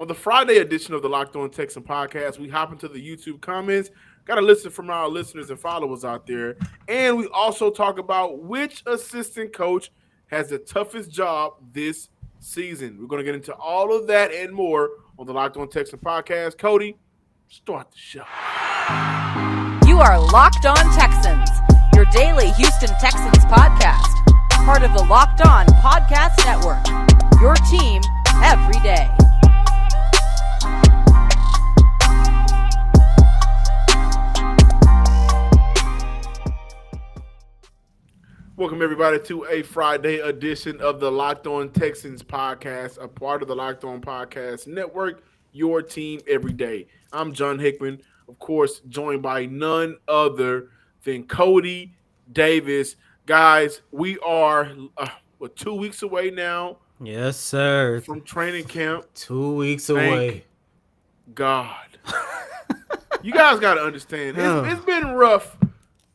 On the Friday edition of the Locked On Texan podcast, we hop into the YouTube comments. Got a listen from our listeners and followers out there. And we also talk about which assistant coach has the toughest job this season. We're going to get into all of that and more on the Locked On Texan podcast. Cody, start the show. You are Locked On Texans, your daily Houston Texans podcast. Part of the Locked On Podcast Network, your team every day. Welcome, everybody, to a Friday edition of the Locked On Texans podcast, a part of the Locked On Podcast Network, your team every day. I'm John Hickman, of course, joined by none other than Cody Davis. Guys, we are 2 weeks away now. Yes, sir. From training camp. 2 weeks away. Thank God. You guys got to understand, it's been rough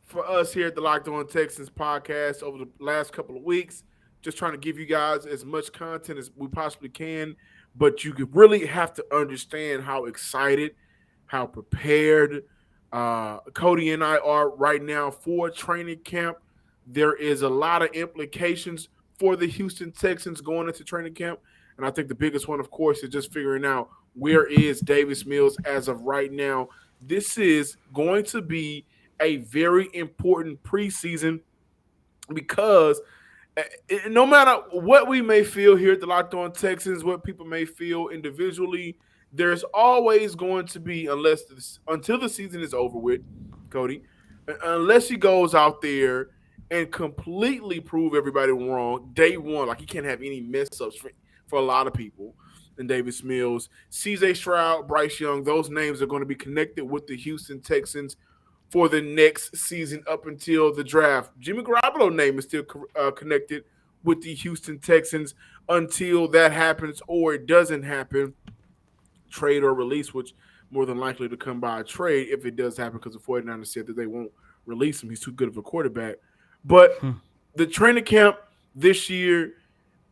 for us here at the Locked On Texans podcast over the last couple of weeks, just trying to give you guys as much content as we possibly can. But you really have to understand how excited, how prepared Cody and I are right now for training camp. There is a lot of implications for the Houston Texans going into training camp. And I think the biggest one, of course, is just figuring out where is Davis Mills as of right now. This is going to be a very important preseason because no matter what we may feel here at the Locked On Texans, what people may feel individually, there's always going to be, until the season is over with, Cody, unless he goes out there and completely prove everybody wrong day one, like he can't have any mess-ups for a lot of people. And Davis Mills, C.J. Stroud, Bryce Young, those names are going to be connected with the Houston Texans for the next season up until the draft. Jimmy Garoppolo's name is still connected with the Houston Texans until that happens or it doesn't happen, trade or release, which more than likely to come by a trade if it does happen because the 49ers said that they won't release him. He's too good of a quarterback. But the training camp this year,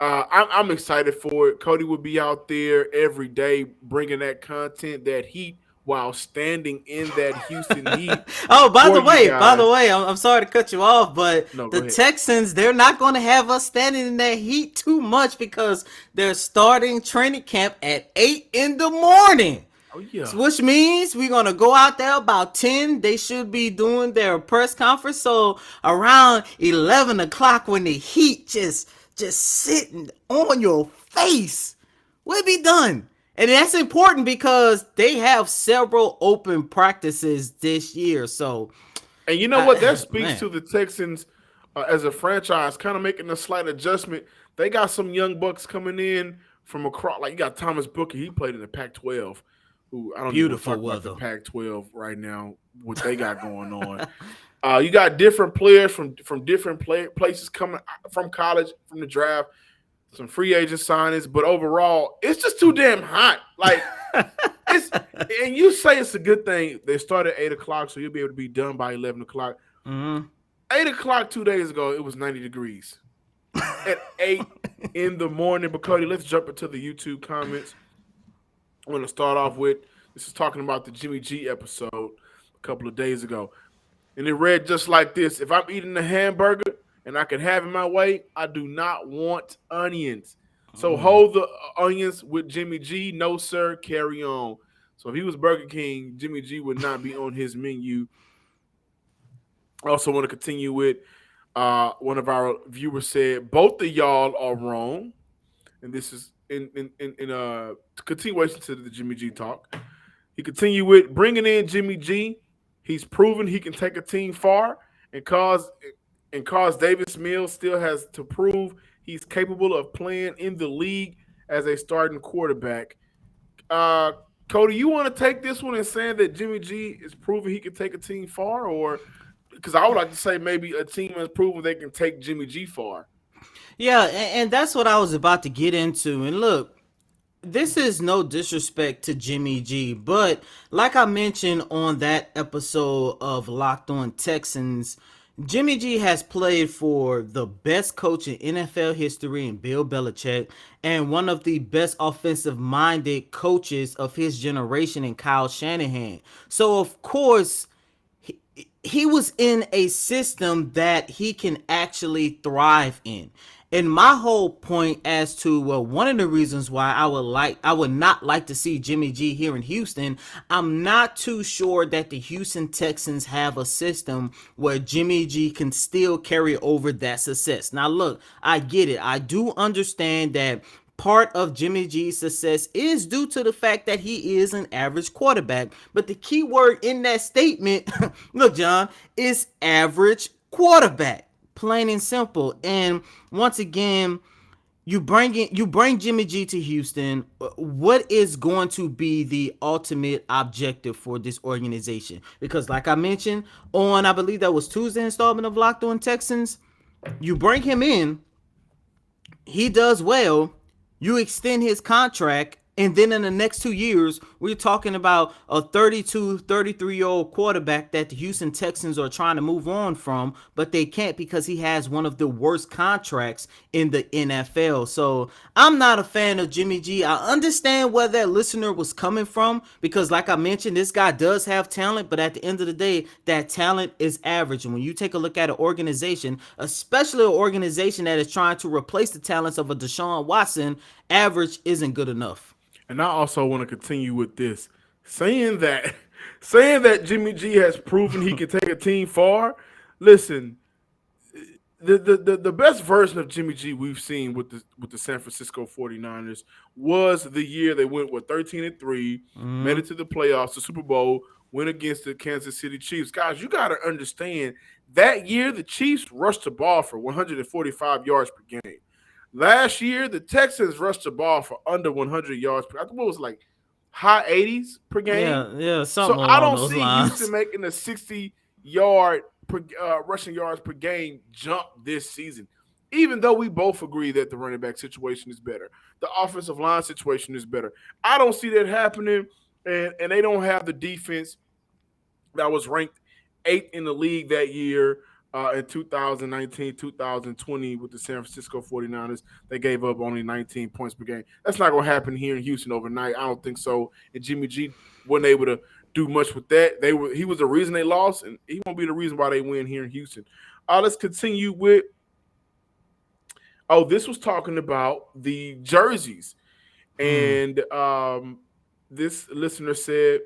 I'm excited for it. Cody will be out there every day bringing that content, that heat, while standing in that Houston heat. Oh, by the way, I'm sorry to cut you off, but the Texans, they're not going to have us standing in that heat too much because they're starting training camp at 8 in the morning. Oh, yeah. Which means we're going to go out there about 10. They should be doing their press conference. So around 11 o'clock when the heat just sitting on your face, we'll be done. And that's important because they have several open practices this year. So, and you know what? That speaks to the Texans as a franchise, kind of making a slight adjustment. They got some young bucks coming in from across. Like you got Thomas Booker. He played in the Pac-12. Who I don't beautiful even talk weather. About the Pac-12 right now. What they got going on. You got different players from different places coming from college, from the draft. Some free agent signings, but overall, it's just too damn hot. Like, and you say it's a good thing. They start at 8 o'clock, so you'll be able to be done by 11 o'clock. 8 o'clock 2 days ago, it was 90 degrees. At 8 in the morning. But, Cody, let's jump into the YouTube comments. I'm going to start off with, this is talking about the Jimmy G episode a couple of days ago. And it read just like this. If I'm eating a hamburger and I can have it my way, I do not want onions. So hold the onions with Jimmy G. No, sir, carry on. So if he was Burger King, Jimmy G would not be on his menu. I also want to continue with one of our viewers said, both of y'all are wrong. And this is in continuation to the Jimmy G talk. He continued with bringing in Jimmy G. He's proven he can take a team far and cause Davis Mills still has to prove he's capable of playing in the league as a starting quarterback. Cody, you want to take this one and saying that Jimmy G is proving he can take a team far, or because I would like to say maybe a team has proven they can take Jimmy G far. Yeah, and that's what I was about to get into. And look, this is no disrespect to Jimmy G, but like I mentioned on that episode of Locked On Texans, Jimmy G has played for the best coach in NFL history in Bill Belichick and one of the best offensive minded coaches of his generation in Kyle Shanahan. So, of course, he was in a system that he can actually thrive in. And my whole point as to, well, one of the reasons why I would not like to see Jimmy G here in Houston, I'm not too sure that the Houston Texans have a system where Jimmy G can still carry over that success. Now look, I get it. I do understand that part of Jimmy G's success is due to the fact that he is an average quarterback. But the key word in that statement, look, John, is average quarterback. Plain and simple. And once again, you bring Jimmy G to Houston. What is going to be the ultimate objective for this organization? Because like I mentioned on, I believe that was Tuesday installment of Locked On Texans, you bring him in, he does well, you extend his contract, and then in the next 2 years, we're talking about a 32, 33-year-old quarterback that the Houston Texans are trying to move on from, but they can't because he has one of the worst contracts in the NFL. So I'm not a fan of Jimmy G. I understand where that listener was coming from because, like I mentioned, this guy does have talent, but at the end of the day, that talent is average. And when you take a look at an organization, especially an organization that is trying to replace the talents of a Deshaun Watson, average isn't good enough. And I also want to continue with this, saying that Jimmy G has proven he can take a team far. Listen, the best version of Jimmy G we've seen with the San Francisco 49ers was the year they went with 13-3, made it to the playoffs, the Super Bowl, went against the Kansas City Chiefs. Guys, you got to understand that year the Chiefs rushed the ball for 145 yards per game. Last year, the Texans rushed the ball for under 100 yards per. I think it was like high 80s per game. Yeah, something So I along don't those see lines. Houston making a 60-yard rushing yards per game jump this season. Even though we both agree that the running back situation is better, the offensive line situation is better. I don't see that happening, and they don't have the defense that was ranked 8th in the league that year. In 2019, 2020 with the San Francisco 49ers, they gave up only 19 points per game. That's not going to happen here in Houston overnight. I don't think so. And Jimmy G wasn't able to do much with that. He was the reason they lost, and he won't be the reason why they win here in Houston. Let's continue with this was talking about the jerseys. And this listener said,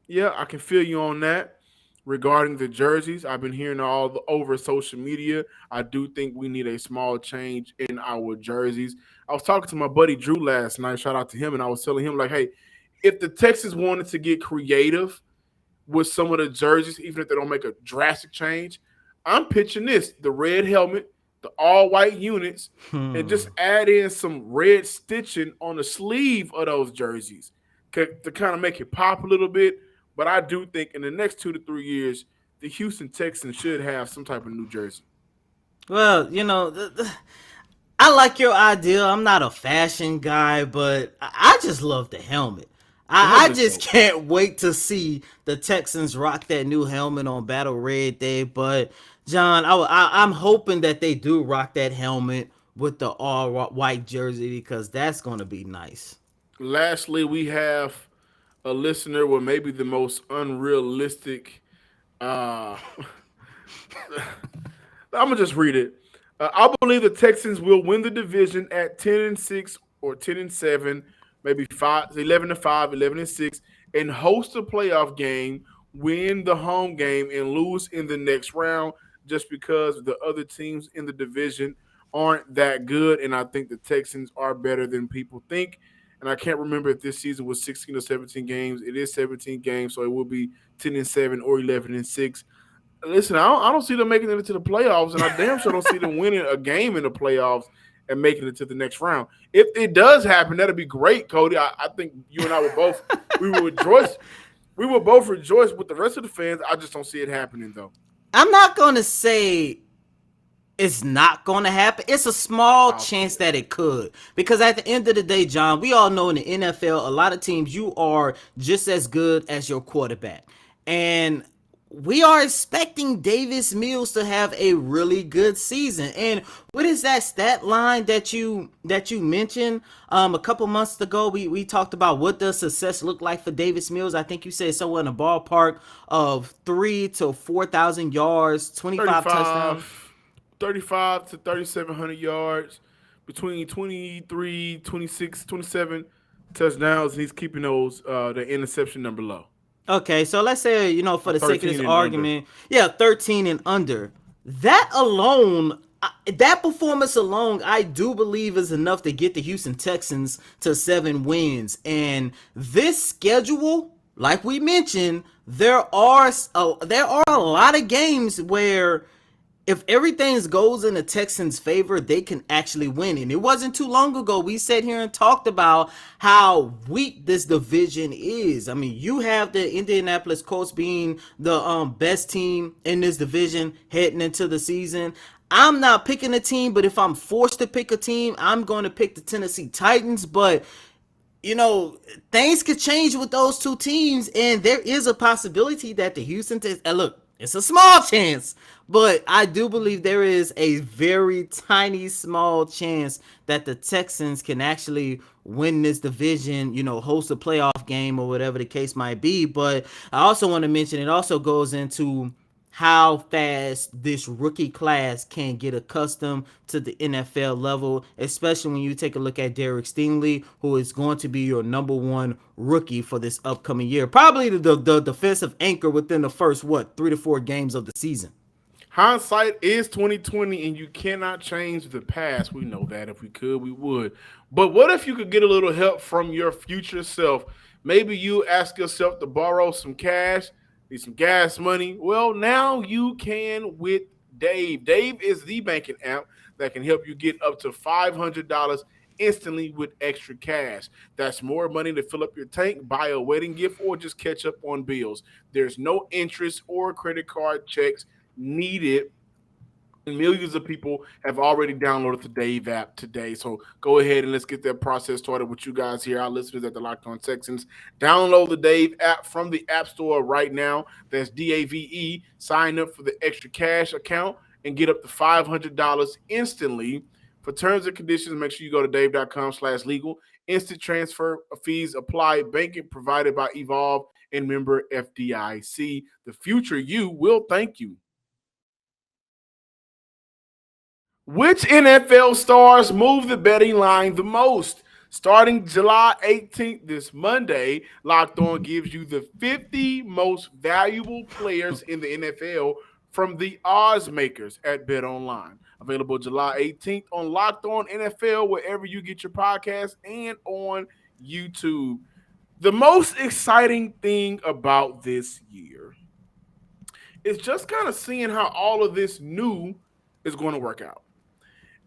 yeah, I can feel you on that. Regarding the jerseys, I've been hearing over social media. I do think we need a small change in our jerseys. I was talking to my buddy Drew last night. Shout out to him. And I was telling him, like, hey, if the Texans wanted to get creative with some of the jerseys, even if they don't make a drastic change, I'm pitching this: the red helmet, the all-white units, and just add in some red stitching on the sleeve of those jerseys to kind of make it pop a little bit. But I do think in the next 2 to 3 years, the Houston Texans should have some type of new jersey. Well, I like your idea. I'm not a fashion guy, but I just love the helmet. I just can't wait to see the Texans rock that new helmet on Battle Red Day. But, John, I'm hoping that they do rock that helmet with the all-white jersey because that's going to be nice. Lastly, we have a listener with maybe the most unrealistic. I'm gonna just read it. I believe the Texans will win the division at 10-6 or 10-7, maybe 11-5, 11-6, and host a playoff game, win the home game, and lose in the next round. Just because the other teams in the division aren't that good, and I think the Texans are better than people think. And I can't remember if this season was 16 or 17 games. It is 17 games, so it will be 10-7 or 11-6. Listen, I don't see them making it into the playoffs, and I damn sure don't see them winning a game in the playoffs and making it to the next round. If it does happen, that'd be great, Cody. I think you and I would both we will rejoice. We will both rejoice with the rest of the fans. I just don't see it happening, though. I'm not gonna say it's not going to happen. It's a small chance that it could. Because at the end of the day, John, we all know in the NFL, a lot of teams, you are just as good as your quarterback. And we are expecting Davis Mills to have a really good season. And what is that stat line that you mentioned a couple months ago? We talked about what does success look like for Davis Mills. I think you said somewhere in the ballpark of 3 to 4,000 yards, 25 touchdowns. 35, 35 to 3,700 yards, between 23, 26, 27 touchdowns, and he's keeping those the interception number low. Okay, so let's say, for the sake of this 13 and under. argument, yeah, 13 and under. That alone, that performance alone, I do believe is enough to get the Houston Texans to 7 wins. And this schedule, like we mentioned, there are a lot of games where if everything goes in the Texans' favor, they can actually win. And it wasn't too long ago we sat here and talked about how weak this division is. I mean, you have the Indianapolis Colts being the best team in this division heading into the season. I'm not picking a team, but if I'm forced to pick a team, I'm going to pick the Tennessee Titans. But things could change with those two teams, and there is a possibility that the Houston Texans, look, it's a small chance, but I do believe there is a very tiny, small chance that the Texans can actually win this division, host a playoff game or whatever the case might be. But I also want to mention it also goes into how fast this rookie class can get accustomed to the NFL level, especially when you take a look at Derek Stingley, who is going to be your number one rookie for this upcoming year. Probably the defensive anchor within the first, 3 to 4 games of the season. Hindsight is 2020, and you cannot change the past. We know that. If we could, we would. But what if you could get a little help from your future self? Maybe you ask yourself to borrow some cash, need some gas money. Well, now you can with Dave. Dave is the banking app that can help you get up to $500 instantly with extra cash. That's more money to fill up your tank, buy a wedding gift, or just catch up on bills. There's no interest or credit card checks needed. Millions of people have already downloaded the Dave app today. So go ahead and let's get that process started with you guys here, our listeners at the Locked On Texans. Download the Dave app from the App Store right now. That's DAVE. Sign up for the extra cash account and get up to $500 instantly. For terms and conditions, make sure you go to dave.com/legal. Instant transfer fees apply. Banking provided by Evolve and member FDIC. The future you will thank you. Which NFL stars move the betting line the most? Starting July 18th, this Monday, Locked On gives you the 50 most valuable players in the NFL from the odds makers at BetOnline. Available July 18th on Locked On NFL, wherever you get your podcasts, and on YouTube. The most exciting thing about this year is just kind of seeing how all of this new is going to work out.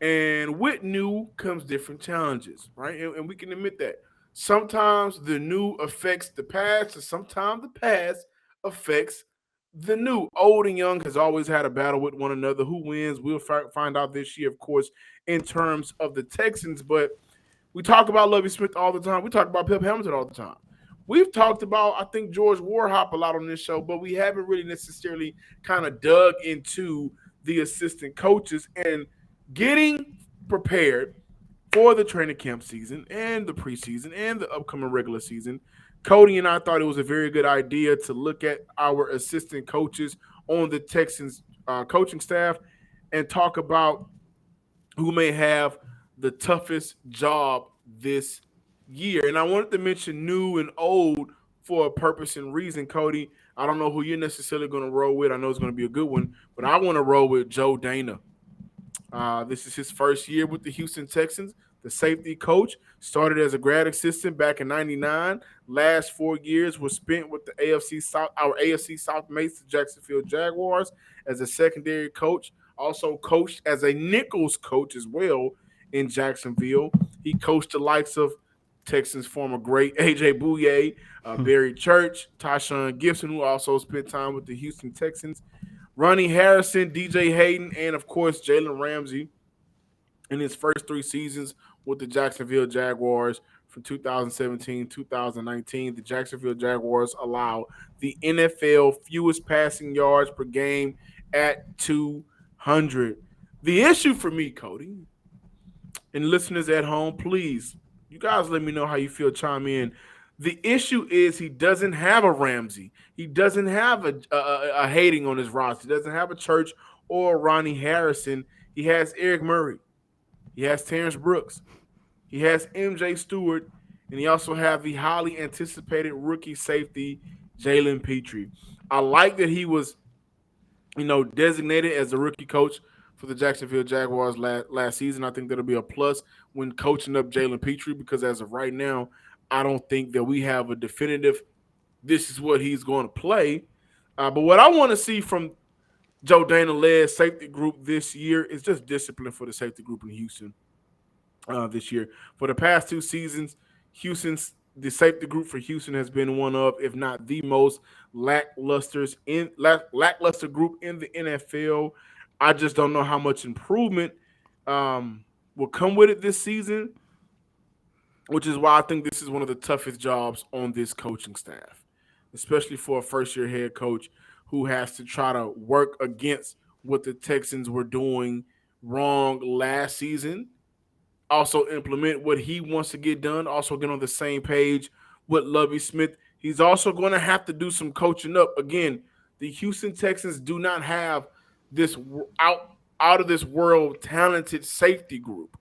And with new comes different challenges, right? And we can admit that. Sometimes the new affects the past, and sometimes the past affects the new. Old and young has always had a battle with one another. Who wins? We'll find out this year, of course, in terms of the Texans. But we talk about Lovie Smith all the time. We talk about Pep Hamilton all the time. We've talked about, I think, George Warhop a lot on this show, but we haven't really necessarily kind of dug into the assistant coaches and getting prepared for the training camp season and the preseason and the upcoming regular season. Cody and I thought it was a very good idea to look at our assistant coaches on the Texans coaching staff and talk about who may have the toughest job this year. And I wanted to mention new and old for a purpose and reason, Cody. I don't know who you're necessarily going to roll with. I know it's going to be a good one, but I want to roll with Joe Dana. This is his first year with the Houston Texans. The safety coach started as a grad assistant back in '99. Last 4 years was spent with the our AFC South mates, the Jacksonville Jaguars, as a secondary coach. Also coached as a Nichols coach as well in Jacksonville. He coached the likes of Texans former great A.J. Bouye, Barry Church, Tyshawn Gibson, who also spent time with the Houston Texans. Ronnie Harrison, DJ Hayden, and, of course, Jalen Ramsey in his first 3 seasons with the Jacksonville Jaguars from 2017, 2019, the Jacksonville Jaguars allow the NFL fewest passing yards per game at 200. The issue for me, Cody, and listeners at home, please, you guys let me know how you feel. Chime in. The issue is he doesn't have a Ramsey. He doesn't have a hating on his roster. He doesn't have a Church or Ronnie Harrison. He has Eric Murray. He has Terrence Brooks. He has MJ Stewart. And he also have the highly anticipated rookie safety, Jalen Petrie. I like that he was, designated as the rookie coach for the Jacksonville Jaguars last season. I think that'll be a plus when coaching up Jalen Petrie because as of right now, I don't think that we have a definitive this is what he's going to play. But what I want to see from Joe Dana-led safety group this year is just discipline for the safety group in Houston this year. For the past 2 seasons, the safety group for Houston has been one of, if not the most lackluster group in the NFL. I just don't know how much improvement will come with it this season, which is why I think this is one of the toughest jobs on this coaching staff, especially for a first-year head coach who has to try to work against what the Texans were doing wrong last season, also implement what he wants to get done, also get on the same page with Lovie Smith. He's also going to have to do some coaching up. Again, the Houston Texans do not have this out of this world talented safety group.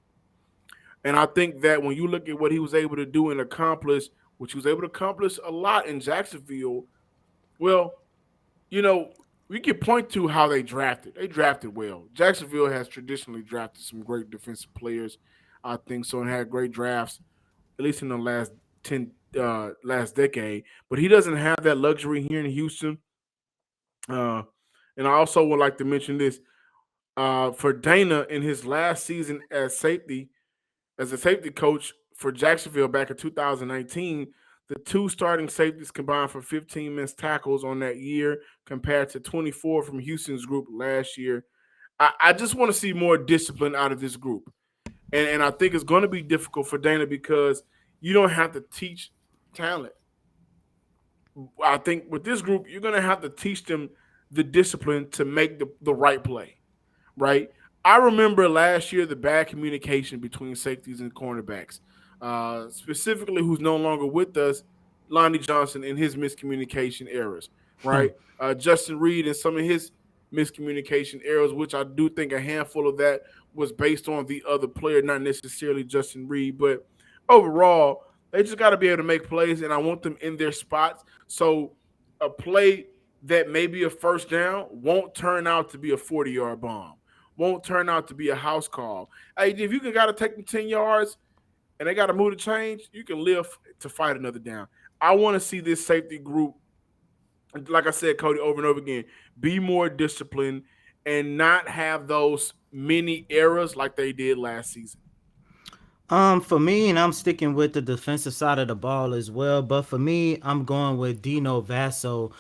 And I think that when you look at what he was able to do and accomplish, which he was able to accomplish a lot in Jacksonville, well, we can point to how they drafted. They drafted well. Jacksonville has traditionally drafted some great defensive players, I think so, and had great drafts, at least in the last decade. But he doesn't have that luxury here in Houston. And I also would like to mention this. For Dana in his last season as a safety coach for Jacksonville back in 2019, the 2 starting safeties combined for 15 missed tackles on that year compared to 24 from Houston's group last year. I just want to see more discipline out of this group. And I think it's going to be difficult for Dana because you don't have to teach talent. I think with this group, you're going to have to teach them the discipline to make the right play, right? I remember last year the bad communication between safeties and cornerbacks, specifically who's no longer with us, Lonnie Johnson and his miscommunication errors, right? Justin Reed and some of his miscommunication errors, which I do think a handful of that was based on the other player, not necessarily Justin Reed. But overall, they just got to be able to make plays, and I want them in their spots. So a play that may be a first down won't turn out to be a 40-yard bomb, won't turn out to be a house call. Hey, if you got to take them 10 yards and they got to move the change, you can live to fight another down. I want to see this safety group, like I said, Cody, over and over again, be more disciplined and not have those many errors like they did last season. For me, and I'm sticking with the defensive side of the ball as well, but for me, I'm going with Dino Vasso,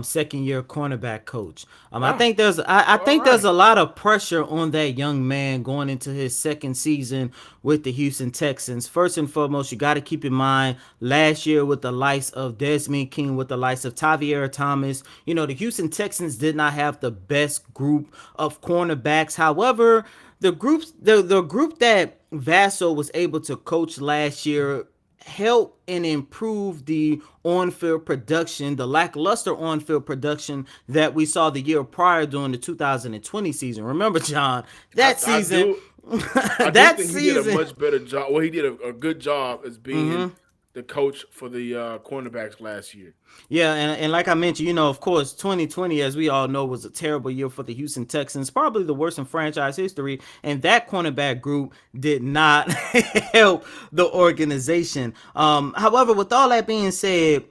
second-year cornerback coach. I think there's a lot of pressure on that young man going into his second season with the Houston Texans. First and foremost, you got to keep in mind last year with the likes of Desmond King, with the likes of Tavier Thomas, the Houston Texans did not have the best group of cornerbacks. However, the group that Vasso was able to coach last year help and improve the on-field production, the lackluster on-field production that we saw the year prior during the 2020 season. Remember, John, that season. I think he did a much better job. Well, he did a good job as being the coach for the cornerbacks last year. Yeah, and like I mentioned, of course, 2020, as we all know, was a terrible year for the Houston Texans, probably the worst in franchise history, and that cornerback group did not help the organization. However, with all that being said,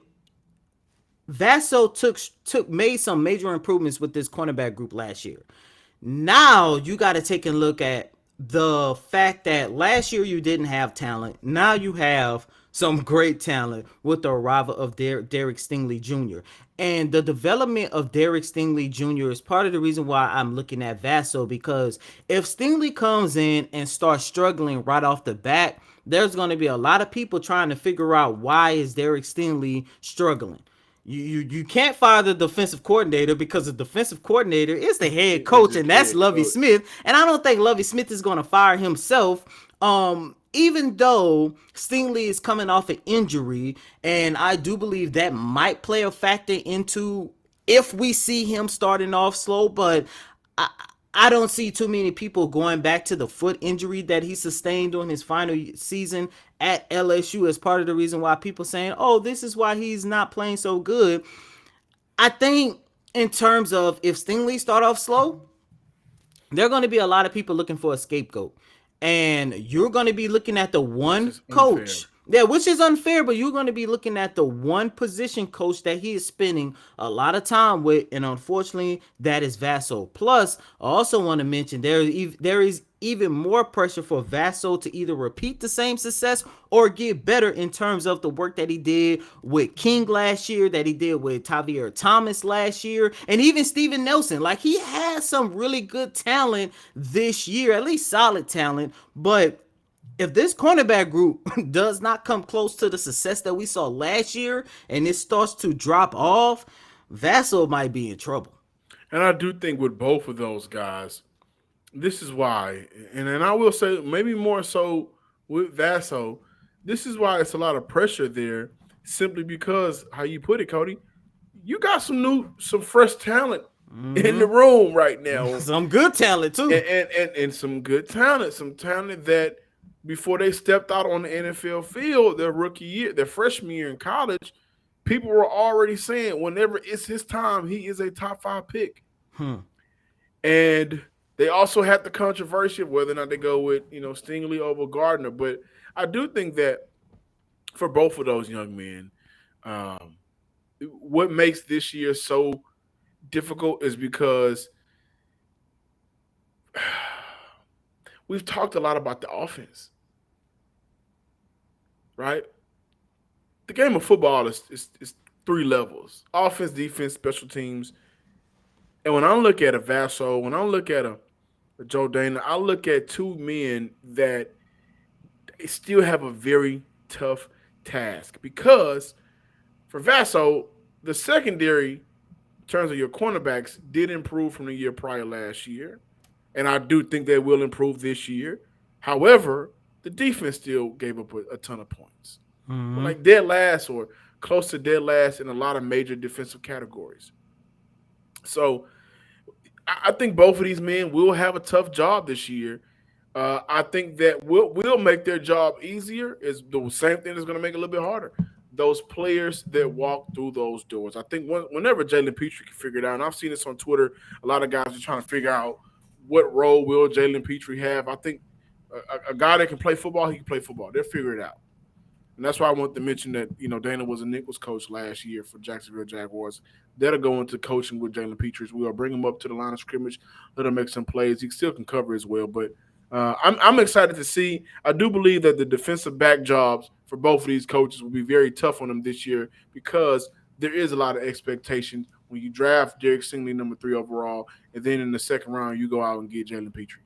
Vasso made some major improvements with this cornerback group last year. Now you got to take a look at the fact that last year you didn't have talent. Now you have some great talent with the arrival of Derek Stingley Jr. And the development of Derek Stingley Jr. is part of the reason why I'm looking at Vasso, because if Stingley comes in and starts struggling right off the bat, there's going to be a lot of people trying to figure out why is Derek Stingley struggling. You can't fire the defensive coordinator, because the defensive coordinator is the head coach, and that's Lovie Smith. And I don't think Lovie Smith is going to fire himself. Even though Stingley is coming off an injury, and I do believe that might play a factor into if we see him starting off slow, but I don't see too many people going back to the foot injury that he sustained during his final season at LSU as part of the reason why people saying, oh, this is why he's not playing so good. I think in terms of if Stingley start off slow, there are going to be a lot of people looking for a scapegoat. And you're going to be looking at the one coach. Yeah, which is unfair, but you're going to be looking at the one position coach that he is spending a lot of time with, and unfortunately, that is Vasso. Plus, I also want to mention there is even more pressure for Vasso to either repeat the same success or get better in terms of the work that he did with King last year, that he did with Tavier Thomas last year, and even Steven Nelson. Like, he has some really good talent this year, at least solid talent, but if this cornerback group does not come close to the success that we saw last year and it starts to drop off, Vasso might be in trouble. And I do think with both of those guys, this is why, and I will say maybe more so with Vasso, this is why it's a lot of pressure there, simply because, how you put it, Cody, you got some fresh talent in the room right now. Some good talent too. And some good talent, some talent that before they stepped out on the NFL field, their rookie year, their freshman year in college, people were already saying whenever it's his time, he is a top 5 pick. And they also had the controversy of whether or not they go with, Stingley over Gardner. But I do think that for both of those young men, what makes this year so difficult is because we've talked a lot about the offense. Right? The game of football is 3 levels: offense, defense, special teams. And when I look at a Vasso, when I look at a Joe Dana, I look at 2 men that still have a very tough task. Because for Vasso, the secondary, in terms of your cornerbacks, did improve from the year prior last year. And I do think they will improve this year. However, the defense still gave up a ton of points. Like dead last or close to dead last in a lot of major defensive categories. So I think both of these men will have a tough job this year. I think that will make their job easier is the same thing that's going to make it a little bit harder. Those players that walk through those doors. I think whenever Jalen Petrie can figure it out, and I've seen this on Twitter, a lot of guys are trying to figure out what role will Jalen Petrie have. I think a guy that can play football, he can play football. They'll figure it out. And that's why I want to mention that, Dana was a Nichols coach last year for Jacksonville Jaguars. That'll go into coaching with Jalen Petrie as well. Bring him up to the line of scrimmage, let him make some plays. He still can cover as well. But I'm excited to see. I do believe that the defensive back jobs for both of these coaches will be very tough on them this year because there is a lot of expectation when you draft Derek Stingley number 3 overall, and then in the second round you go out and get Jalen Petrie.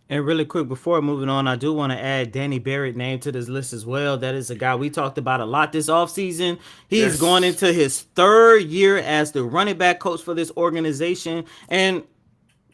And really quick, before moving on, I do want to add Danny Barrett name to this list as well. That is a guy we talked about a lot this offseason. He's going into his 3rd year as the running back coach for this organization. And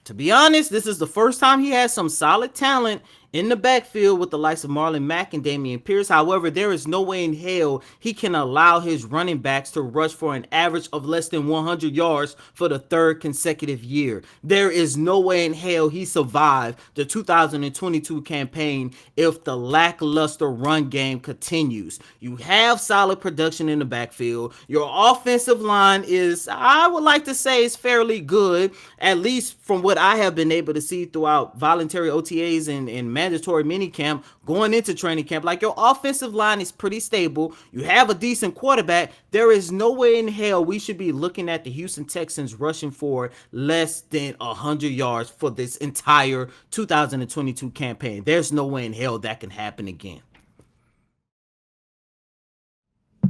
to be honest, this is the first time he has some solid talent in the backfield with the likes of Marlon Mack and Dameon Pierce. However, there is no way in hell he can allow his running backs to rush for an average of less than 100 yards for the 3rd consecutive year. There is no way in hell he survived the 2022 campaign if the lackluster run game continues. You have solid production in the backfield. Your offensive line is, I would like to say, is fairly good, at least from what I have been able to see throughout voluntary OTAs and mandatory minicamp going into training camp. Like, your offensive line is pretty stable. You have a decent quarterback. There is no way in hell we should be looking at the Houston Texans rushing for less than 100 yards for this entire 2022 campaign. There's no way in hell that can happen again.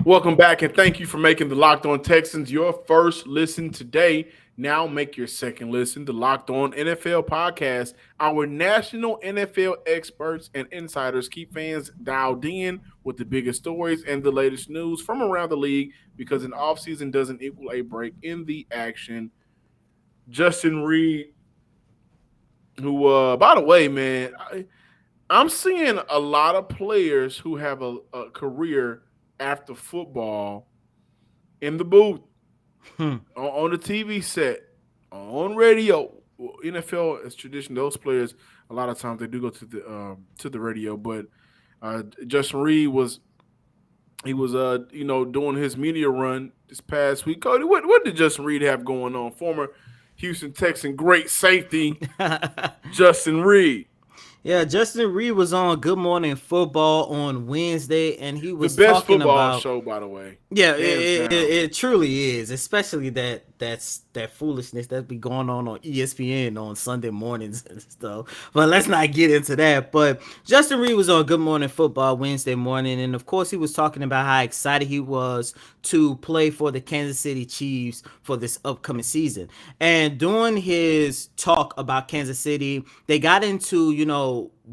Welcome back, and thank you for making the Locked On Texans your first listen today. Now make your second listen to Locked On NFL Podcast. Our national NFL experts and insiders keep fans dialed in with the biggest stories and the latest news from around the league because an offseason doesn't equal a break in the action. Justin Reed, who, by the way, man, I'm seeing a lot of players who have a career after football in the booth, on the TV set, on radio. NFL is tradition. Those players, a lot of times they do go to the radio. But Justin Reed was doing his media run this past week. Cody, what did Justin Reed have going on? Former Houston Texan great safety Justin Reed. Yeah, Justin Reed was on Good Morning Football on Wednesday, and he was the best talking football about show, by the way. Yeah, it truly is, especially that foolishness that be going on ESPN on Sunday mornings and stuff. But let's not get into that. But Justin Reed was on Good Morning Football Wednesday morning, and of course he was talking about how excited he was to play for the Kansas City Chiefs for this upcoming season. And during his talk about Kansas City, they got into,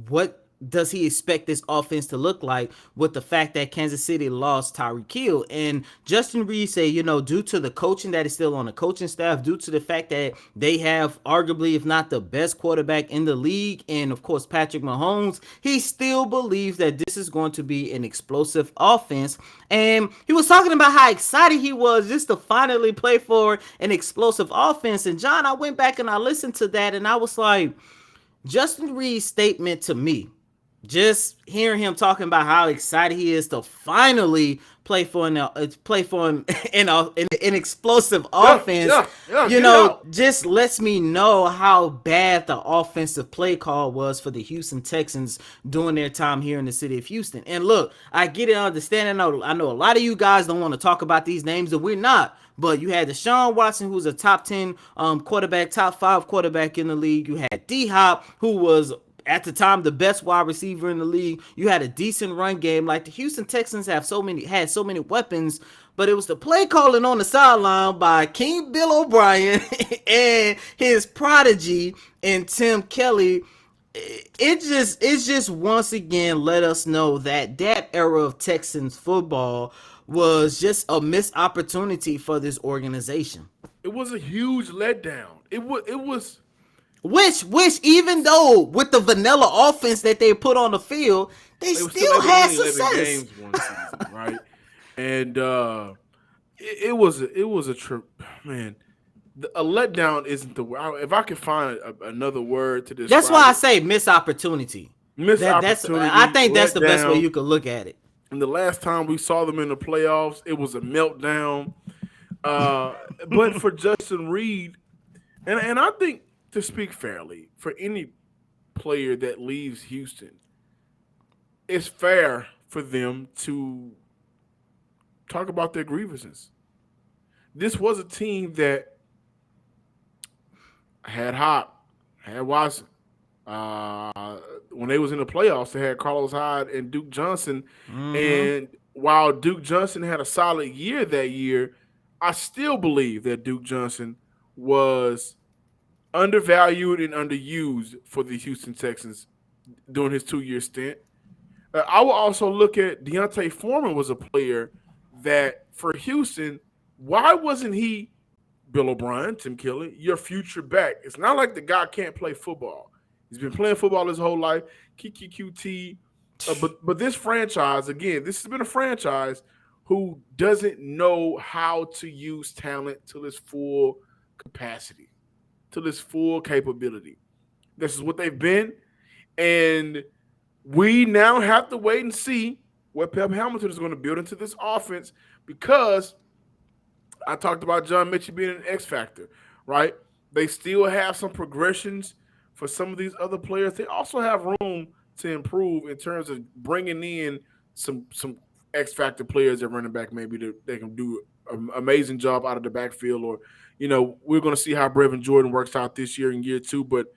what does he expect this offense to look like with the fact that Kansas City lost Tyreek Hill? And Justin Reed said, due to the coaching that is still on the coaching staff, due to the fact that they have arguably, if not the best quarterback in the league, and of course Patrick Mahomes, he still believes that this is going to be an explosive offense. And he was talking about how excited he was just to finally play for an explosive offense. And John, I went back and I listened to that, and I was like, Justin Reed's statement to me, just hearing him talking about how excited he is to finally play for an explosive offense, just lets me know how bad the offensive play call was for the Houston Texans during their time here in the city of Houston. And look, I get it, understand. I know a lot of you guys don't want to talk about these names, and we're not. But you had Deshaun Watson, who's a top 10 quarterback, top 5 quarterback in the league. You had D-Hop, who was at the time the best wide receiver in the league. You had a decent run game. Like, the Houston Texans had so many weapons, but it was the play calling on the sideline by King Bill O'Brien and his prodigy and Tim Kelly. It just once again let us know that era of Texans football was just a missed opportunity for this organization. It was a huge letdown. It was Which even though with the vanilla offense that they put on the field, they still had success. Games one season, right? And it was a trip, man. A letdown isn't the word. If I could find another word to describe, that's why I say missed opportunity. I think that's the best way you could look at it. And the last time we saw them in the playoffs, it was a meltdown. But for Justin Reed, and I think, to speak fairly, for any player that leaves Houston, it's fair for them to talk about their grievances. This was a team that had Hop, had Watson. When they was in the playoffs, they had Carlos Hyde and Duke Johnson. Mm-hmm. And while Duke Johnson had a solid year that year, I still believe that Duke Johnson was undervalued and underused for the Houston Texans during his 2-year stint. I will also look at Deontay Foreman was a player that for Houston, why wasn't he, Bill O'Brien, Tim Kelly, your future back? It's not like the guy can't play football. He's been playing football his whole life, QT. But this franchise, again, this has been a franchise who doesn't know how to use talent to its full capacity, to its full capability. This is what they've been. And we now have to wait and see what Pep Hamilton is going to build into this offense, because I talked about John Mitchell being an X factor, right? They still have some progressions for some of these other players. They also have room to improve in terms of bringing in some X factor players at running back. Maybe they can do an amazing job out of the backfield, or we're going to see how Brevin Jordan works out this year in year 2. But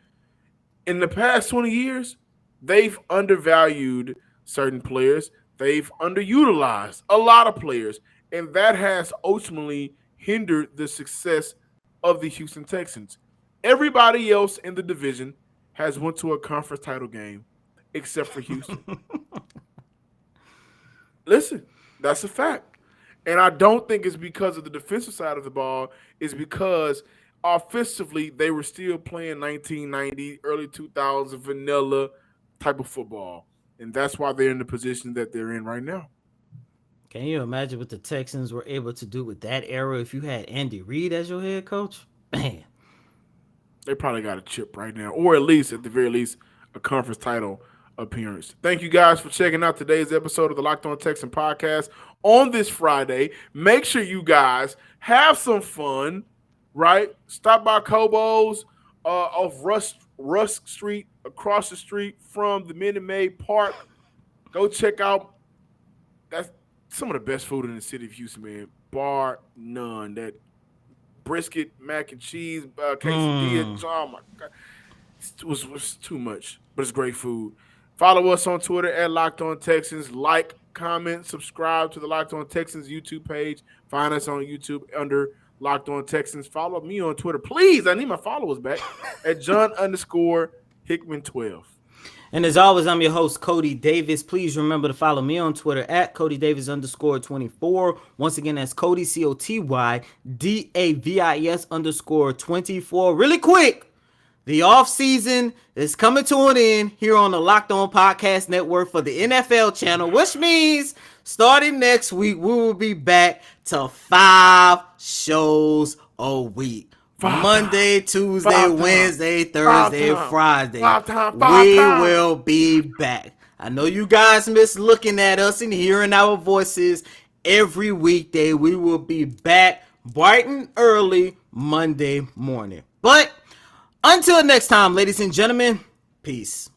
in the past 20 years, they've undervalued certain players. They've underutilized a lot of players, and that has ultimately hindered the success of the Houston Texans. Everybody else in the division has went to a conference title game except for Houston. Listen, that's a fact. And I don't think it's because of the defensive side of the ball. It's because offensively they were still playing 1990, early 2000s vanilla type of football. And that's why they're in the position that they're in right now. Can you imagine what the Texans were able to do with that era if you had Andy Reid as your head coach? Man. They probably got a chip right now, or at the very least, a conference title appearance. Thank you guys for checking out today's episode of the Locked On Texan podcast on this Friday. Make sure you guys have some fun, right? Stop by Kobo's off Rusk Street, across the street from the Minute Maid Park. Go check out that's some of the best food in the city of Houston, man. Bar none. That brisket, mac and cheese, quesadilla. Oh my God. It was too much, but it's great food. Follow us on Twitter at Locked On Texans. Like, comment, subscribe to the Locked On Texans YouTube page. Find us on YouTube under Locked On Texans. Follow me on Twitter. Please, I need my followers back at John_Hickman12. And as always, I'm your host, Cody Davis. Please remember to follow me on Twitter at CodyDavis_24. Once again, that's Cody, CotyDavis _24. Really quick, the offseason is coming to an end here on the Locked On Podcast Network for the NFL channel, which means starting next week, we will be back to 5 shows a week. Monday, Tuesday, Wednesday, Thursday, Friday. We will be back. I know you guys miss looking at us and hearing our voices every weekday. We will be back bright and early Monday morning. But until next time, ladies and gentlemen, peace.